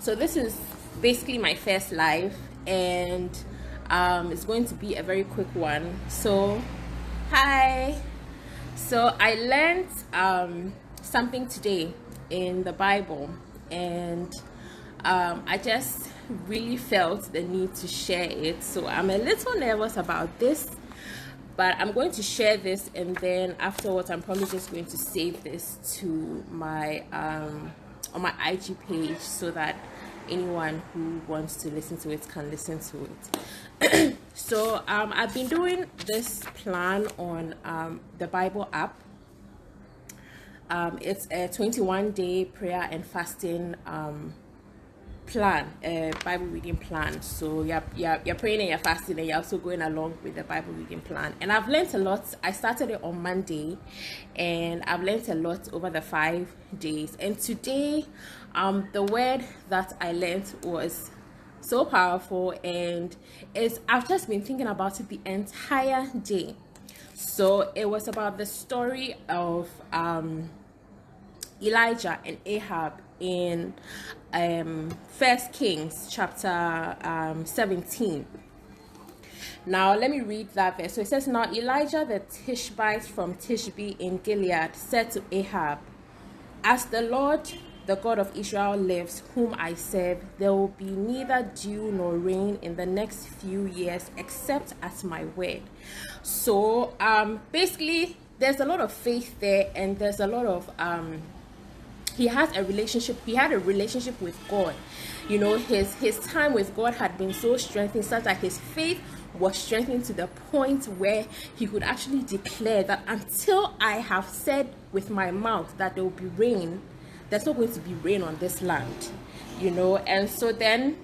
So this is basically my first live, and it's going to be a very quick one. So hi. So I learned something today in the Bible, and I just really felt the need to share it. So I'm a little nervous about this, but I'm going to share this, and then afterwards I'm probably just going to save this to my on my IG page so that anyone who wants to listen to it can listen to it. So I've been doing this plan on the Bible app. It's a 21-day prayer and fasting plan, a Bible reading plan. So you're praying and you're fasting, and you're also going along with the Bible reading plan. And I've learned a lot. I started it on Monday, and I've learned a lot over the 5 days. And today, the word that I learned was so powerful, and I've just been thinking about it the entire day. So it was about the story of Elijah and Ahab in First Kings chapter 17. Now let me read that verse. So it says, "Now Elijah the Tishbite from Tishbe in Gilead said to Ahab, As the Lord, the God of Israel lives, whom I serve, there will be neither dew nor rain in the next few years except at my word." So basically there's a lot of faith there, and there's a lot of he had a relationship with God. You know, his time with God had been so strengthened, such that his faith was strengthened to the point where he could actually declare that until I have said with my mouth that there will be rain, there's not going to be rain on this land. You know, and so then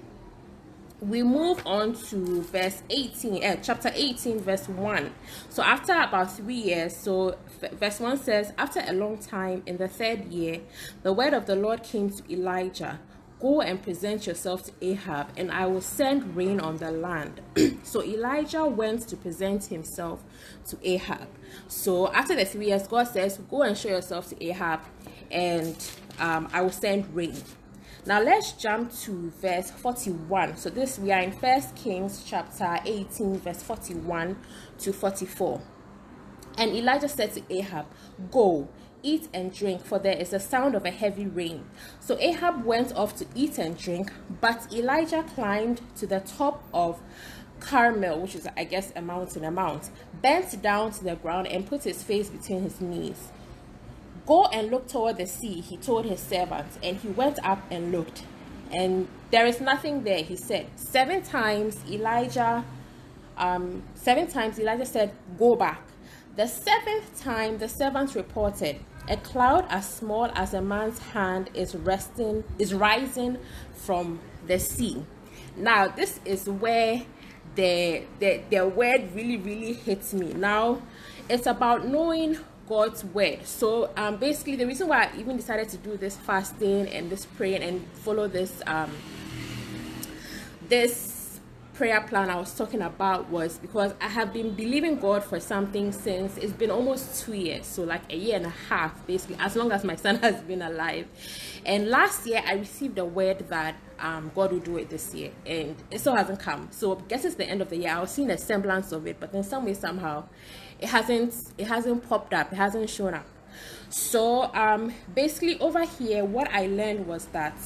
we move on to chapter 18, verse 1. So after about 3 years, so verse 1 says, "After a long time, in the 3rd year, the word of the Lord came to Elijah, Go and present yourself to Ahab, and I will send rain on the land." So Elijah went to present himself to Ahab. So after the 3 years, God says, "Go and show yourself to Ahab, and I will send rain." Now let's jump to verse 41. So we are in First Kings chapter 18, verse 41 to 44. "And Elijah said to Ahab, Go, eat and drink, for there is a sound of a heavy rain." So Ahab went off to eat and drink, but Elijah climbed to the top of Carmel, which is, I guess, a mount, bent down to the ground and put his face between his knees. "Go and look toward the sea," he told his servants, and he went up and looked, and there is nothing there, he said. Seven times Elijah said, "Go back." The 7th time the servants reported, "A cloud as small as a man's hand is rising from the sea." Now this is where the word really hits me. Now it's about knowing God's word. So basically the reason why I even decided to do this fasting and this praying and follow this prayer plan I was talking about was because I have been believing God for something since it's been almost 2 years, so like a year and a half, basically, as long as my son has been alive. And last year I received a word that God will do it this year, and it still hasn't come. So I guess it's the end of the year. I was seeing a semblance of it, but then somehow it hasn't popped up, it hasn't shown up. So basically over here what I learned was that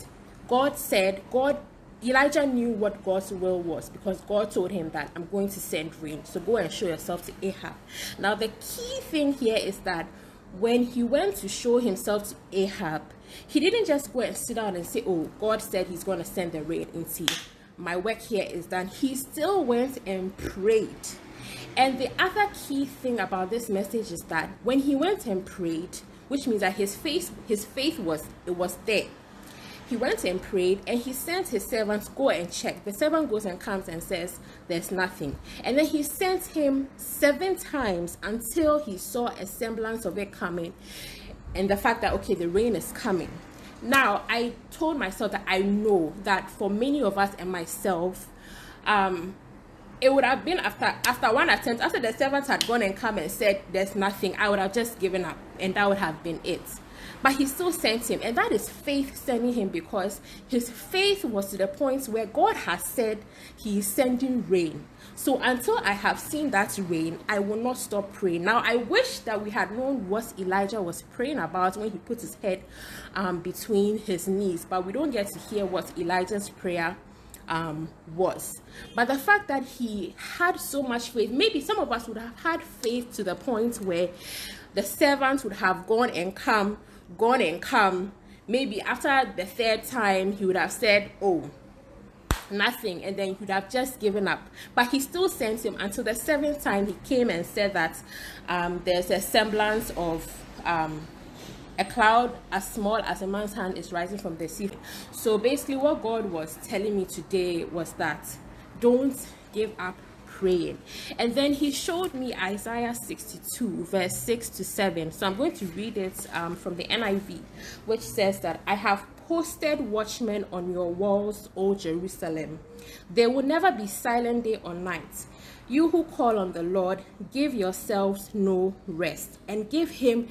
Elijah knew what God's will was, because God told him that I'm going to send rain, so go and show yourself to Ahab. Now the key thing here is that when he went to show himself to Ahab, he didn't just go and sit down and say, "Oh, God said he's going to send the rain, and see, my work here is done." He still went and prayed. And the other key thing about this message is that when he went and prayed, which means that his faith was there. He went and prayed, and he sent his servants, "Go and check." The servant goes and comes and says, "There's nothing." And then he sent him 7 times until he saw a semblance of it coming, and the fact that, okay, the rain is coming. Now, I told myself that I know that for many of us and myself, it would have been after one attempt, after the servant had gone and come and said there's nothing, I would have just given up, and that would have been it. But he still sent him, and that is faith sending him, because his faith was to the point where God has said he is sending rain. So until I have seen that rain, I will not stop praying. Now, I wish that we had known what Elijah was praying about when he put his head between his knees, but we don't get to hear what Elijah's prayer was. But the fact that he had so much faith, maybe some of us would have had faith to the point where the servant would have gone and come. Maybe after the third time, he would have said, oh, nothing, and then he would have just given up. But he still sent him until the seventh time. He came and said that there's a semblance of a cloud as small as a man's hand is rising from the sea. So basically what God was telling me today was that don't give up praying. And then he showed me Isaiah 62 verse 6 to 7. So I'm going to read it from the NIV, which says that I have posted watchmen on your walls, O Jerusalem. They will never be silent day or night. You who call on the Lord, give yourselves no rest, and give him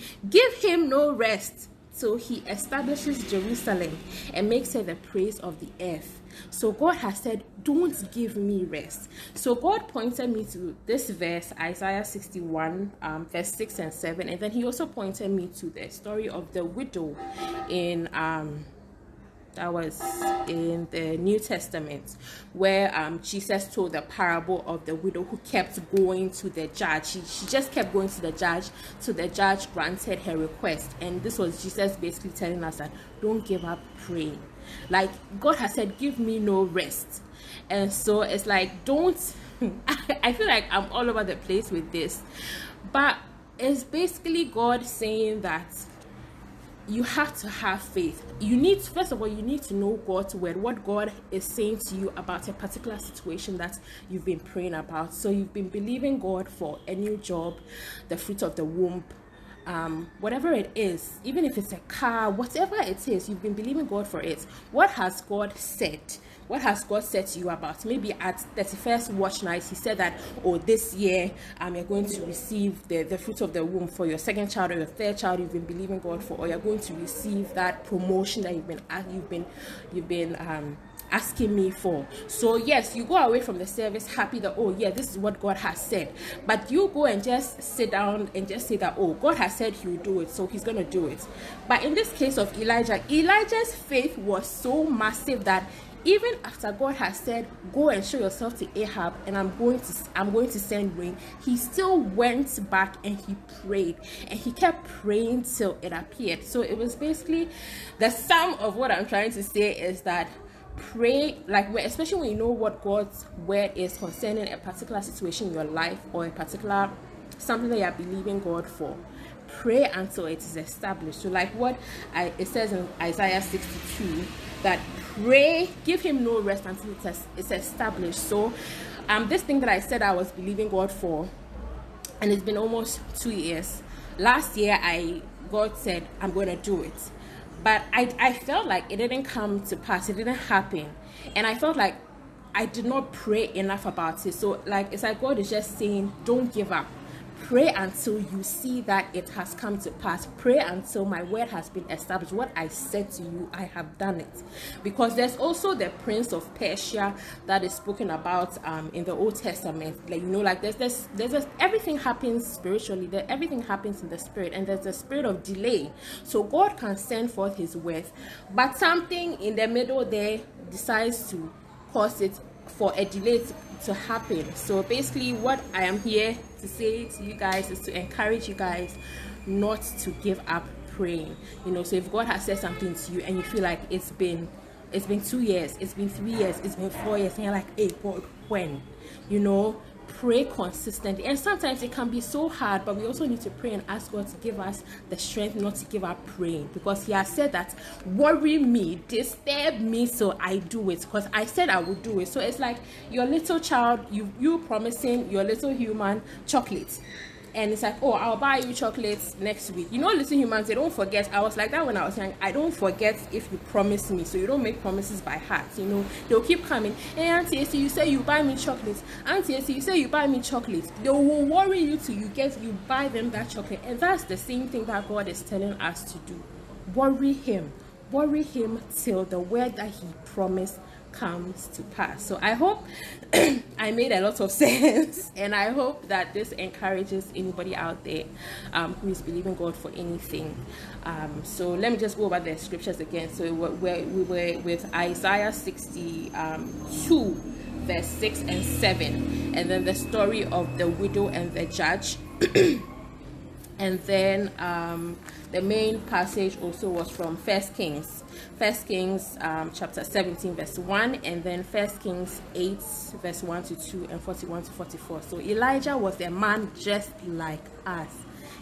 no rest till he establishes Jerusalem and makes her the praise of the earth. So God has said, don't give me rest. So God pointed me to this verse, Isaiah 61 verse 6 and 7, and then he also pointed me to the story of the widow in that was in the New Testament, where Jesus told the parable of the widow who kept going to the judge. She just kept going to the judge, so the judge granted her request. And this was Jesus basically telling us that don't give up praying. Like, God has said, give me no rest. And so it's like, don't I feel like I'm all over the place with this, but it's basically God saying that you have to have faith. You need, first of all, you need to know God's word, what God is saying to you about a particular situation that you've been praying about. So you've been believing God for a new job, the fruit of the womb, whatever it is, even if it's a car, whatever it is, you've been believing God for it. What has God said? What has God said to you about? Maybe at 31st watch night, he said that, oh, this year you're going to receive the fruit of the womb for your second child or your third child you've been believing God for, or you're going to receive that promotion that you've been asking me for. So yes, you go away from the service happy that, oh yeah, this is what God has said, but you go and just sit down and just say that, oh, God has said he will do it, so he's going to do it. But in this case of Elijah's faith was so massive that even after God has said, go and show yourself to Ahab and I'm going to send rain, he still went back and he prayed, and he kept praying till it appeared. So it was basically the sum of what I'm trying to say is that pray, like, especially when you know what God's word is concerning a particular situation in your life or a particular something that you're believing God for, pray until it is established. So like what it says in Isaiah 62, that pray, give him no rest until it's established. So this thing that I said I was believing God for, and it's been almost 2 years. Last year God said I'm going to do it, but I felt like it didn't come to pass, it didn't happen, and I felt like I did not pray enough about it. So like, it's like God is just saying, don't give up. Pray until you see that it has come to pass. Pray until my word has been established. What I said to you, I have done it. Because there's also the prince of Persia that is spoken about in the Old Testament. Like, you know, like there's everything happens spiritually. Everything happens in the spirit, and there's a spirit of delay. So God can send forth his word, but something in the middle there decides to cause it for a delay to happen. So basically what I am here to say to you guys is to encourage you guys not to give up praying. You know, so if God has said something to you and you feel like it's been 2 years, it's been 3 years, it's been 4 years, and you're like, hey God, when? You know, pray consistently. And sometimes it can be so hard, but we also need to pray and ask God to give us the strength not to give up praying, because he has said that, worry me, disturb me, so I do it, because I said I would do it. So it's like your little child, you promising your little human chocolate, and it's like, oh, I'll buy you chocolates next week. You know, little humans, they don't forget. I was like that when I was young. I don't forget if you promise me. So you don't make promises by heart. You know, they'll keep coming. Hey, Auntie Esty, you say you buy me chocolates. Auntie Esty, you say you buy me chocolates. They will worry you till you buy them that chocolate. And that's the same thing that God is telling us to do. Worry him till the word that he promised comes to pass. So I hope I made a lot of sense, and I hope that this encourages anybody out there who is believing God for anything. So let me just go over the scriptures again. So we were with Isaiah 62 verse 6 and 7, and then the story of the widow and the judge. And then the main passage also was from First Kings chapter 17 verse 1, and then First Kings 8 verse 1 to 2 and 41 to 44. So Elijah was a man just like us.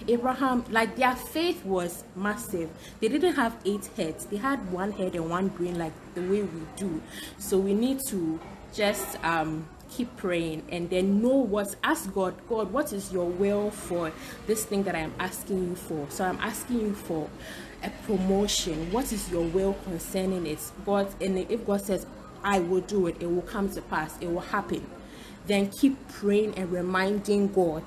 Abraham, like, their faith was massive. They didn't have 8 heads. They had 1 head and 1 brain, like the way we do. So we need to just keep praying, and then ask God, what is your will for this thing that I am asking you for? So I'm asking you for a promotion. What is your will concerning it, God? And if God says I will do it, it will come to pass, it will happen. Then keep praying and reminding God.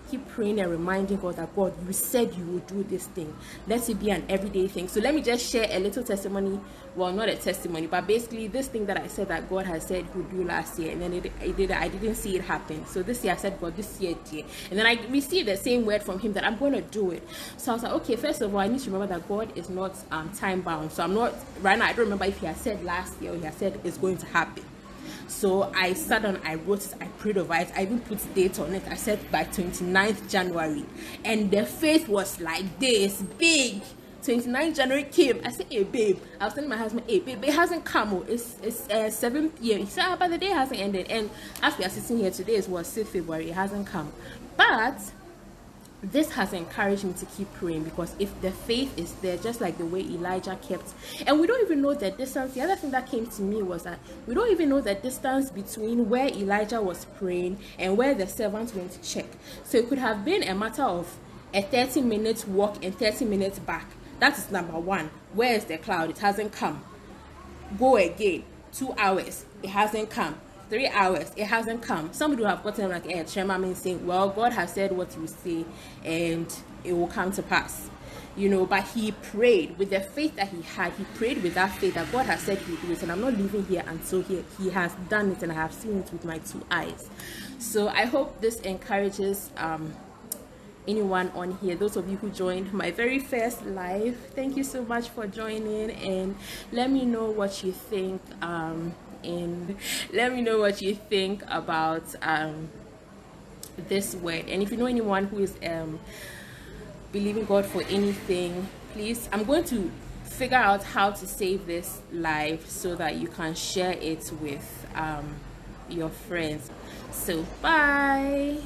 Keep praying and reminding God that, God, you said you will do this thing. Let it be an everyday thing. So let me just share a little testimony. Well, not a testimony, but basically this thing that I said that God has said he would do last year, and then I didn't see it happen. So this year I said, God, this year, dear. And then I received the same word from him that I'm going to do it. So I was like, okay, first of all, I need to remember that God is not time bound. So I'm not, right now, I don't remember if he has said last year or he has said it's going to happen. So I sat down, I wrote it, I prayed over it, I even put date on it. I said by 29th January, and the faith was like this, big. 29th January came. I said, hey babe, I was telling my husband, hey babe, it hasn't come. It's 7 p.m. He said, but the day hasn't ended. And as we are sitting here today, it was 6th February, it hasn't come. But this has encouraged me to keep praying, because if the faith is there, just like the way Elijah kept, and we don't even know the distance. The other thing that came to me was that we don't even know the distance between where Elijah was praying and where the servant went to check. So it could have been a matter of a 30-minute walk and 30 minutes back. That is number one. Where is the cloud? It hasn't come. Go again. 2 hours. It hasn't come. 3 hours, it hasn't come. Somebody will have gotten like a tremor saying, well, God has said what you say and it will come to pass. You know, but he prayed with the faith that he had. He prayed with that faith that God has said he will do it, and I'm not leaving here until he has done it, and I have seen it with my 2 eyes. So I hope this encourages anyone on here. Those of you who joined my very first live, thank you so much for joining, and let me know what you think. And let me know what you think about this word. And if you know anyone who is believing God for anything, please, I'm going to figure out how to save this live so that you can share it with your friends. So bye.